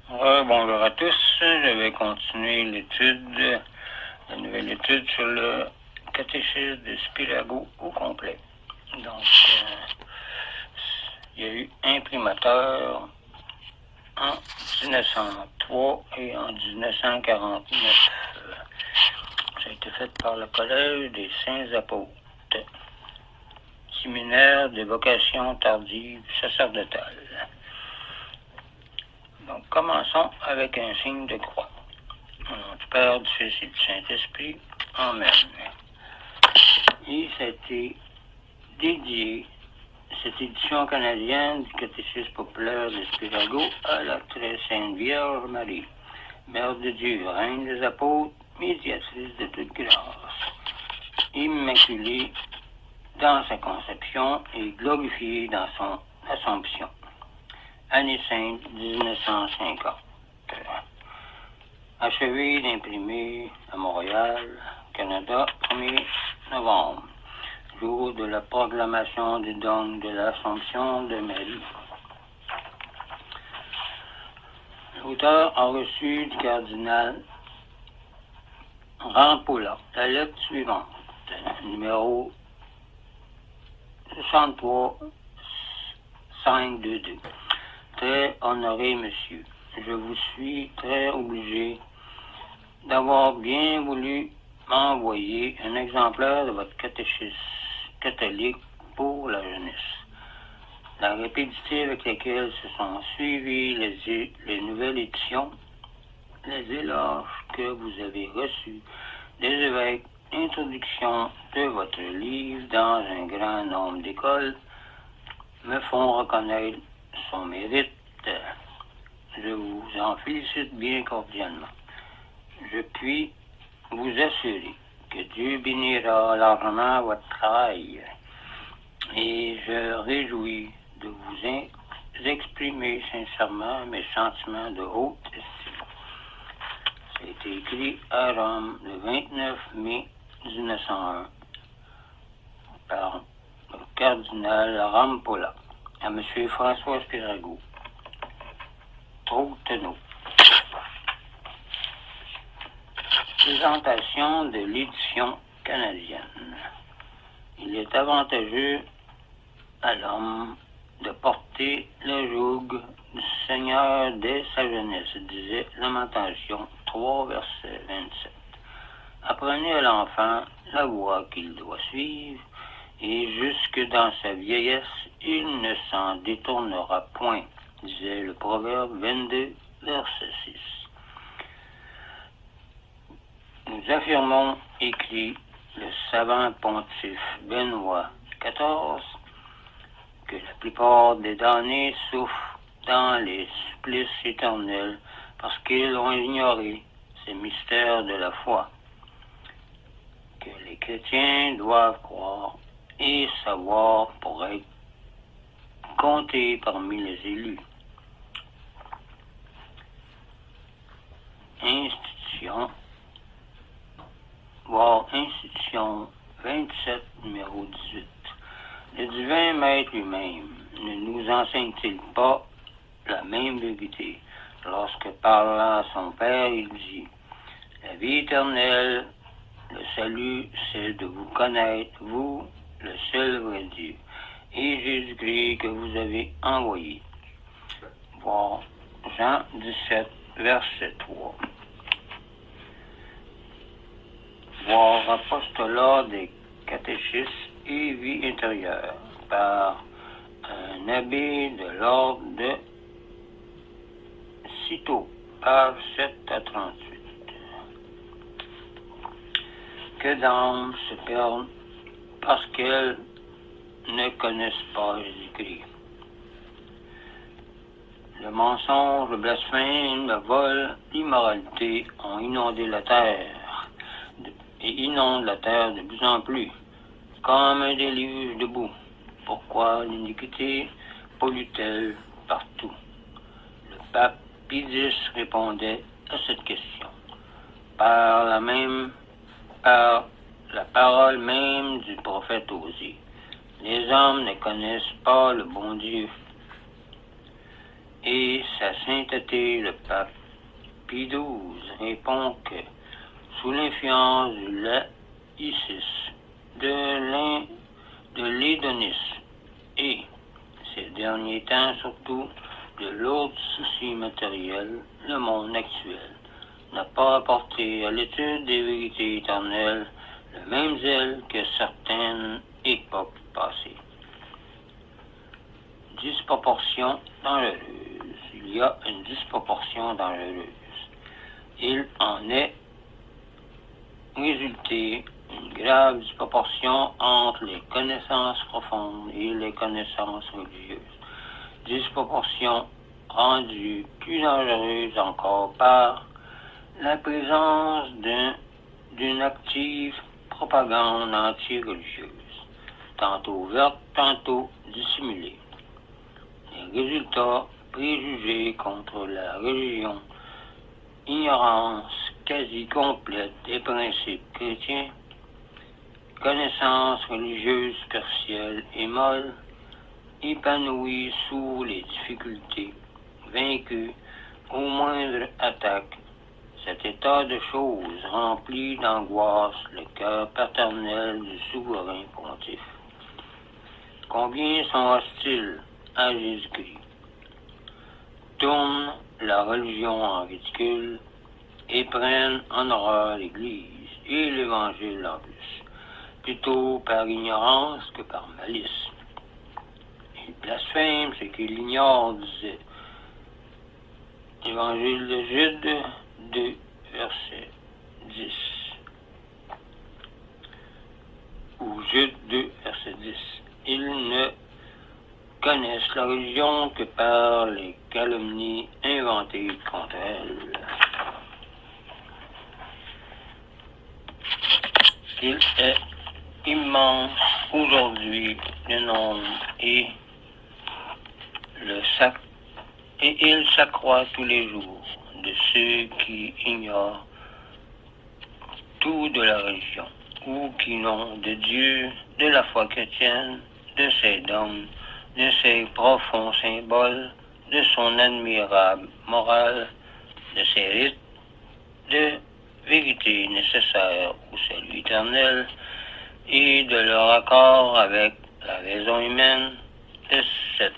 Bonjour à tous. Je vais continuer la nouvelle étude sur le catéchisme de Spirago au complet. Donc, il y a eu imprimateur en 1903 et en 1949. Ça a été fait par le Collège des Saints Apôtres. Séminaire de vocation tardive sacerdotale. Donc, commençons avec un signe de croix. Au nom du Père, du Fils et du Saint-Esprit. Amen. Et ça a été dédié, cette édition canadienne du Catéchisme populaire de Spirago, à la très sainte Vierge Marie, Mère de Dieu, Reine des Apôtres, médiatrice de toute grâce, immaculée dans sa conception et glorifiée dans son Assomption. Année sainte 1950. Achevé d'imprimer à Montréal, Canada, 1er novembre, jour de la proclamation du dogme de l'Assomption de Marie. L'auteur a reçu du cardinal Rampolla la lettre suivante, numéro 63 522. Très honoré monsieur, je vous suis très obligé d'avoir bien voulu m'envoyer un exemplaire de votre catéchisme catholique pour la jeunesse. La rapidité avec laquelle se sont suivies les nouvelles éditions, les éloges que vous avez reçus des évêques, l'introduction de votre livre dans un grand nombre d'écoles me font reconnaître son mérite. Je vous en félicite bien cordialement. Je puis vous assurer que Dieu bénira largement votre travail et je réjouis de vous exprimer sincèrement mes sentiments de haute estime. Ça a été écrit à Rome le 29 mai 1901 par le cardinal Rampolla à M. François Spirago. Troutenot. Présentation de l'édition canadienne. Il est avantageux à l'homme de porter le joug du Seigneur dès sa jeunesse, disait Lamentation 3, verset 27. Apprenez à l'enfant la voie qu'il doit suivre, et jusque dans sa vieillesse, il ne s'en détournera point, disait le Proverbe 22, verset 6. Nous affirmons, écrit le savant pontife Benoît XIV, que la plupart des damnés souffrent dans les supplices éternels parce qu'ils ont ignoré ces mystères de la foi, que les chrétiens doivent croire et savoir pour être comptés parmi les élus. Institution 27, numéro 18. Le divin Maître lui-même ne nous enseigne-t-il pas la même vérité lorsque, parlant à son Père, il dit « La vie éternelle, le salut, c'est de vous connaître, vous, le seul vrai Dieu, et Jésus-Christ que vous avez envoyé. » Voir Jean 17, verset 3. Voir Apostolat des catéchismes et vie intérieure par un abbé de l'ordre de Cîteaux, page 7 à 38. Que d'âmes se perdent parce qu'elles ne connaissent pas Jésus-Christ. Le mensonge, le blasphème, le vol, l'immoralité ont inondé la terre et inondent la terre de plus en plus, comme un déluge de boue. Pourquoi l'iniquité pollue-t-elle partout? Le pape Pie X répondait à cette question par la parole même du prophète Osée. Les hommes ne connaissent pas le bon Dieu. et sa sainteté le pape Pie XII répond que, sous l'influence du laïcisme, de l'hédonisme et, ces derniers temps surtout, de l'autre souci matériel, le monde actuel n'a pas apporté à l'étude des vérités éternelles le même zèle que certaines époques passées. Disproportion dangereuse. Il y a une disproportion dangereuse. Il en est résulté une grave disproportion entre les connaissances profondes et les connaissances religieuses. Disproportion rendue plus dangereuse encore par la présence d'une active propagande anti-religieuse, tantôt ouverte, tantôt dissimulée. Les résultats préjugés contre la religion, ignorance quasi complète des principes chrétiens, connaissance religieuse partielle et molle, épanouie sous les difficultés, vaincue aux moindres attaques. Cet état de choses remplit d'angoisse le cœur paternel du souverain pontife. Combien sont hostiles à Jésus-Christ, tournent la religion en ridicule et prennent en horreur l'Église et l'Évangile en plus, plutôt par ignorance que par malice. Il blasphème ce qu'il ignore, disait l'Évangile de Jude 2, verset 10. Ou Jude 2, verset 10. Ils ne connaissent la religion que par les calomnies inventées contre elle. Il est immense aujourd'hui le nombre et il s'accroît tous les jours de ceux qui ignorent tout de la religion, ou qui n'ont de Dieu, de la foi chrétienne, de ses dogmes, de ses profonds symboles, de son admirable morale, de ses rites, de vérité nécessaire au salut éternel, et de leur accord avec la raison humaine, de cette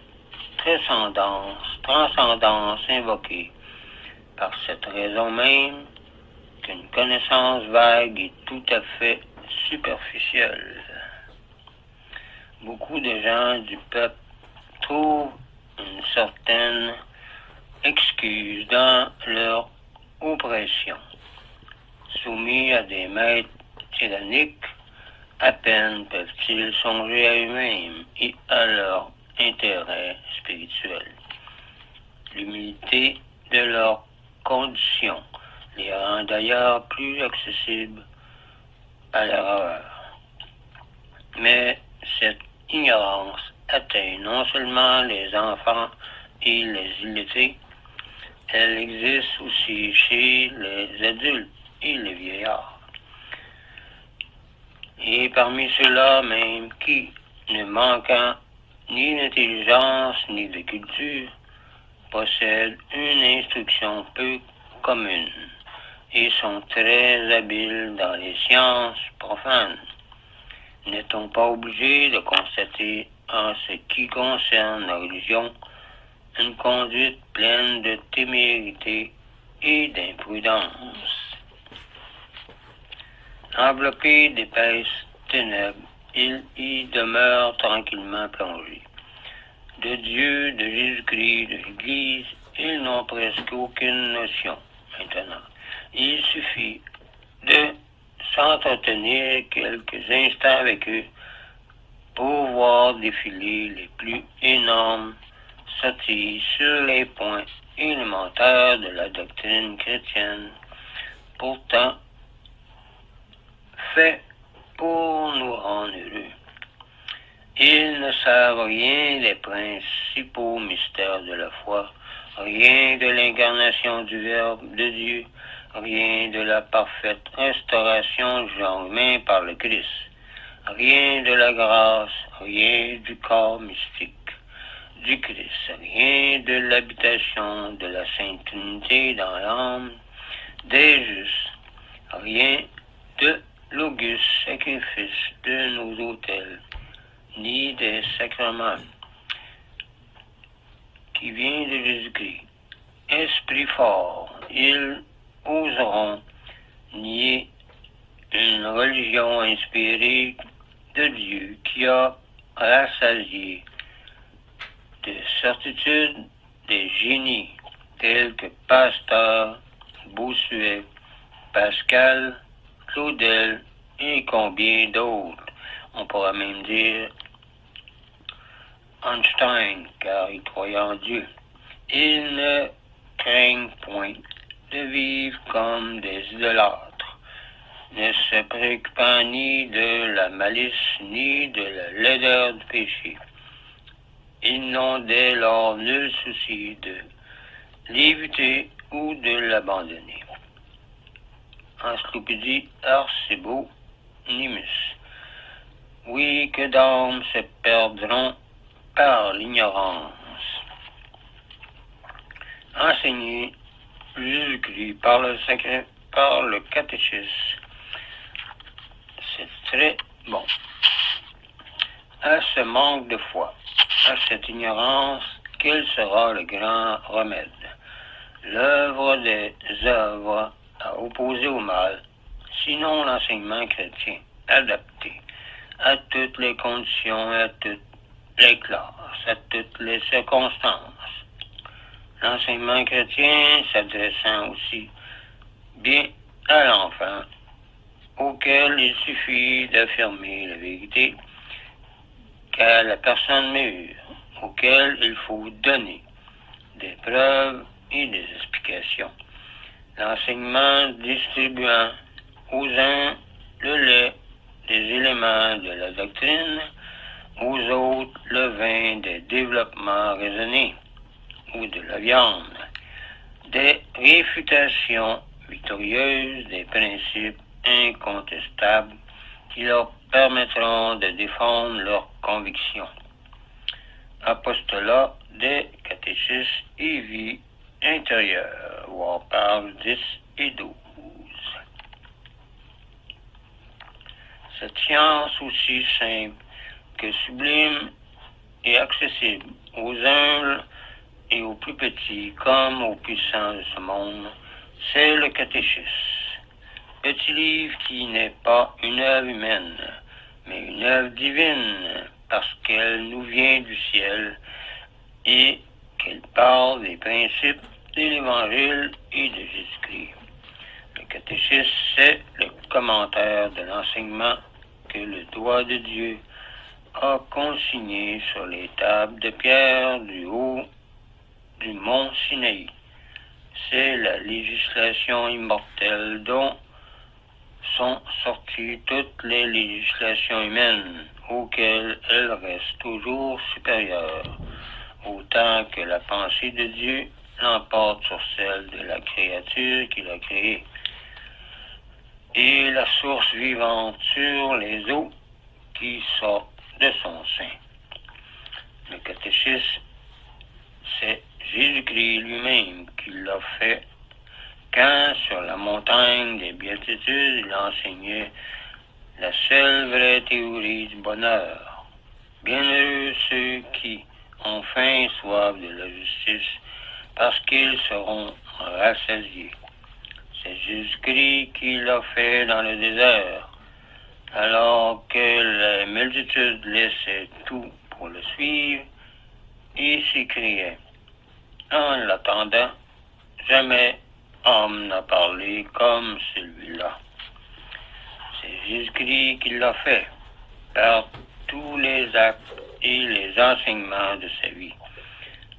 transcendance invoquée par cette raison même qu'une connaissance vague et tout à fait superficielle. Beaucoup de gens du peuple trouvent une certaine excuse dans leur oppression. Soumis à des maîtres tyranniques, à peine peuvent-ils songer à eux-mêmes et à leur intérêt spirituel. L'humilité de leur condition les rend d'ailleurs plus accessibles à l'erreur. Mais cette ignorance atteint non seulement les enfants et les illettrés, elle existe aussi chez les adultes et les vieillards. Et parmi ceux-là même qui, ne manquant ni d'intelligence ni de culture, possèdent une instruction peu commune et sont très habiles dans les sciences profanes. N'est-on pas obligé de constater en ce qui concerne la religion une conduite pleine de témérité et d'imprudence? Enveloppés d'épaisses ténèbres, ils y demeurent tranquillement plongés. De Dieu, de Jésus-Christ, de l'Église, ils n'ont presque aucune notion maintenant. Il suffit de s'entretenir quelques instants avec eux pour voir défiler les plus énormes sottises sur les points élémentaires de la doctrine chrétienne, pourtant fait pour nous rendre heureux. Ils ne savent rien des principaux mystères de la foi, rien de l'incarnation du Verbe de Dieu, rien de la parfaite restauration du genre humain par le Christ, rien de la grâce, rien du corps mystique, du Christ, rien de l'habitation de la Sainte Trinité dans l'âme des justes, rien de l'auguste sacrifice de nos autels, ni des sacrements qui vient de Jésus-Christ. Esprit fort, ils oseront nier une religion inspirée de Dieu qui a rassasié de certitude des génies tels que Pasteur, Bossuet, Pascal, Claudel et combien d'autres. On pourra même dire Einstein, car il croyait en Dieu. Ils ne craignent point de vivre comme des idolâtres, ne se préoccupant ni de la malice ni de la laideur du péché. Ils n'ont dès lors nul souci de l'éviter ou de l'abandonner. Encyclopédie Arcebo Nimus. Oui, que d'âmes se perdront par l'ignorance. Enseigner Jésus-Christ par le catéchisme, c'est très bon. À ce manque de foi, à cette ignorance, quel sera le grand remède? L'œuvre des œuvres à opposer au mal, sinon l'enseignement chrétien adapté à toutes les conditions et à toutes les classes, à toutes les circonstances. L'enseignement chrétien s'adressant aussi bien à l'enfant, auquel il suffit d'affirmer la vérité, qu'à la personne mûre, auquel il faut donner des preuves et des explications. L'enseignement distribuant aux uns le lait des éléments de la doctrine, aux autres le vin des développements raisonnés ou de la viande, des réfutations victorieuses des principes incontestables qui leur permettront de défendre leurs convictions. Apostolat des catéchismes et vie intérieure, voir pages 10 et 12. Cette science aussi simple que sublime et accessible aux humbles et aux plus petits comme aux puissants de ce monde, c'est le catéchisme. Petit livre qui n'est pas une œuvre humaine, mais une œuvre divine, parce qu'elle nous vient du ciel et qu'elle parle des principes de l'Évangile et de Jésus-Christ. Le catéchisme, c'est le commentaire de l'enseignement que le doigt de Dieu a consigné sur les tables de pierre du haut du mont Sinaï. C'est la législation immortelle dont sont sorties toutes les législations humaines, auxquelles elles restent toujours supérieures, autant que la pensée de Dieu l'emporte sur celle de la créature qu'il a créée, et la source vivante sur les eaux qui sortent de son sein. Le catéchisme, c'est Jésus-Christ lui-même qui l'a fait quand, sur la montagne des béatitudes, il enseignait la seule vraie théorie du bonheur. Bienheureux ceux qui ont faim et soif de la justice, parce qu'ils seront rassasiés. C'est Jésus-Christ qui l'a fait dans le désert, alors que la multitude laissait tout pour le suivre et s'écriait: en l'attendant, jamais homme n'a parlé comme celui-là. C'est Jésus-Christ qui l'a fait par tous les actes et les enseignements de sa vie,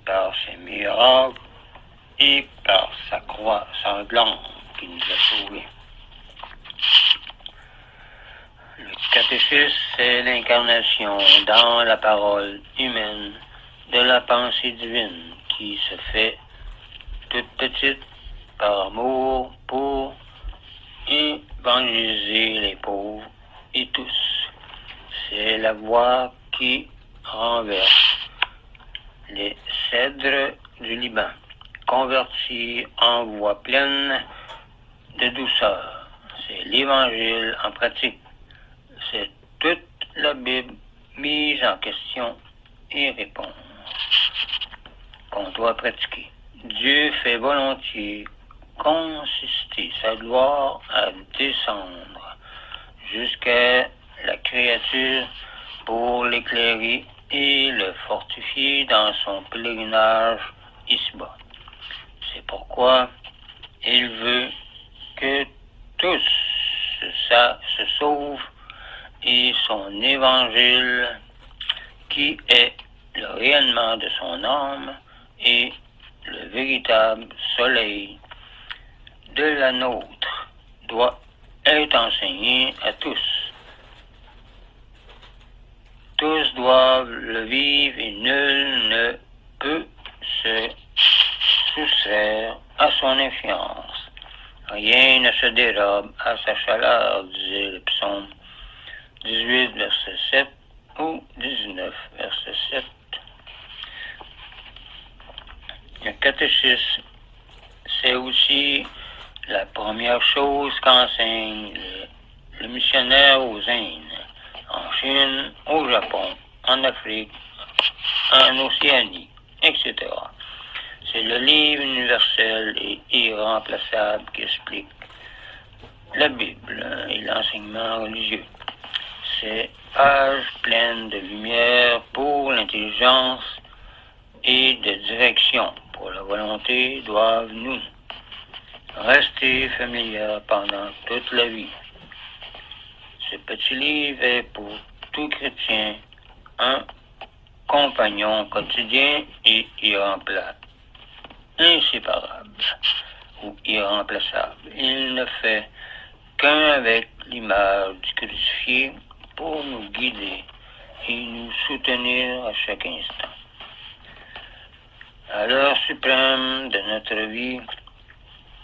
par ses miracles et par sa croix sanglante qui nous a sauvés. Le catéchisme, c'est l'incarnation dans la parole humaine de la pensée divine qui se fait toute petite par amour pour évangéliser les pauvres et tous. C'est la voix qui renverse les cèdres du Liban, convertis en voix pleine de douceur. C'est l'Évangile en pratique. C'est toute la Bible mise en question et réponse qu'on doit pratiquer. Dieu fait volontiers consister sa gloire à descendre jusqu'à la créature pour l'éclairer et le fortifier dans son pèlerinage ici-bas. C'est pourquoi il veut que tous se sauvent et son évangile, qui est le rayonnement de son âme et le véritable soleil de la nôtre, doit être enseigné à tous. Tous doivent le vivre et nul ne peut se soustraire à son influence. Rien ne se dérobe à sa chaleur, disait le psaume 18, verset 7 ou 19, verset 7. Le catéchisme, c'est aussi la première chose qu'enseigne le missionnaire aux Indes, en Chine, au Japon, en Afrique, en Océanie, etc. C'est le livre universel et irremplaçable qui explique la Bible et l'enseignement religieux. Ces pages pleines de lumière pour l'intelligence et de direction pour la volonté doivent nous rester familières pendant toute la vie. Ce petit livre est pour tout chrétien un compagnon quotidien et inséparable ou irremplaçable. Il ne fait qu'un avec l'image du crucifié pour nous guider et nous soutenir à chaque instant. À l'heure suprême de notre vie,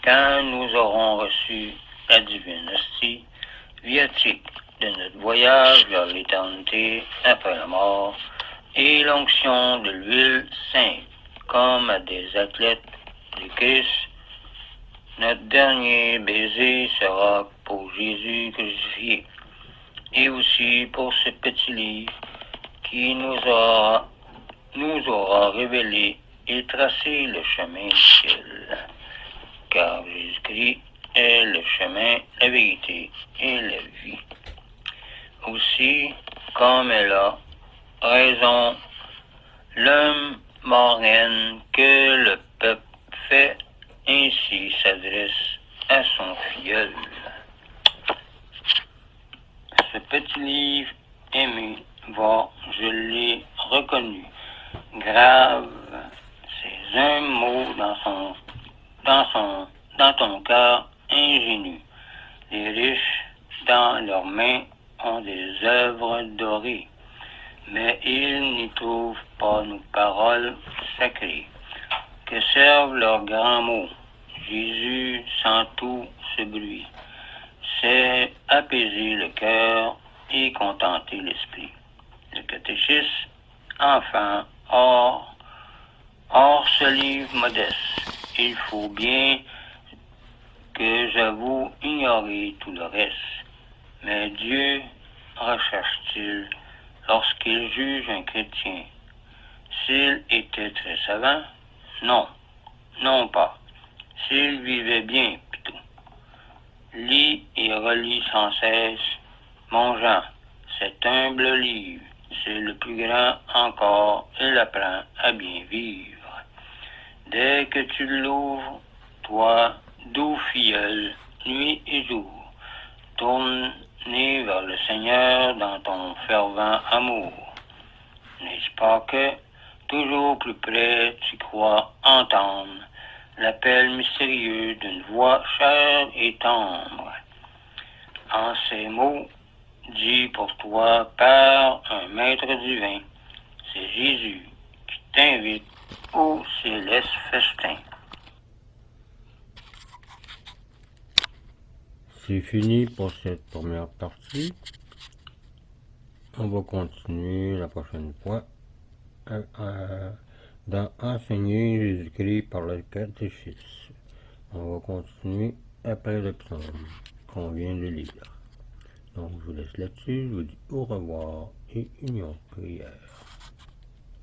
quand nous aurons reçu la divine hostie, viatique de notre voyage vers l'éternité après la mort, et l'onction de l'huile sainte, comme à des athlètes du Christ, notre dernier baiser sera pour Jésus crucifié, et aussi pour ce petit livre qui nous aura révélé et tracé le chemin du ciel. Car Jésus-Christ est le chemin, la vérité et la vie. Aussi, comme elle a raison, l'homme marraine que le peuple fait ainsi s'adresse à son filleul. Ce petit livre aimé va, je l'ai reconnu, grave ces un mot dans ton cœur ingénu. Les riches, dans leurs mains, ont des œuvres dorées, mais ils n'y trouvent pas nos paroles sacrées. Que servent leurs grands mots? Jésus, sans tout ce bruit, c'est apaiser le cœur et contenter l'esprit. Le catéchisme, enfin, hors ce livre modeste, il faut bien que j'avoue ignorer tout le reste. Mais Dieu recherche-t-il lorsqu'il juge un chrétien? S'il était très savant? Non, non pas. S'il vivait bien, plutôt. Lis et relis sans cesse, mon Jean, cet humble livre, c'est le plus grand encore, il apprend à bien vivre. Dès que tu l'ouvres, toi, doux filleul, nuit et jour, tourné vers le Seigneur dans ton fervent amour. N'est-ce pas que, toujours plus près, tu crois entendre l'appel mystérieux d'une voix chère et tendre? En ces mots, dit pour toi par un maître divin, c'est Jésus qui t'invite au céleste festin. C'est fini pour cette première partie. On va continuer la prochaine fois dans Enseigner Jésus-Christ par le catéchisme. On va continuer après le psaume qu'on vient de lire. Donc je vous laisse là-dessus, je vous dis au revoir et union prière.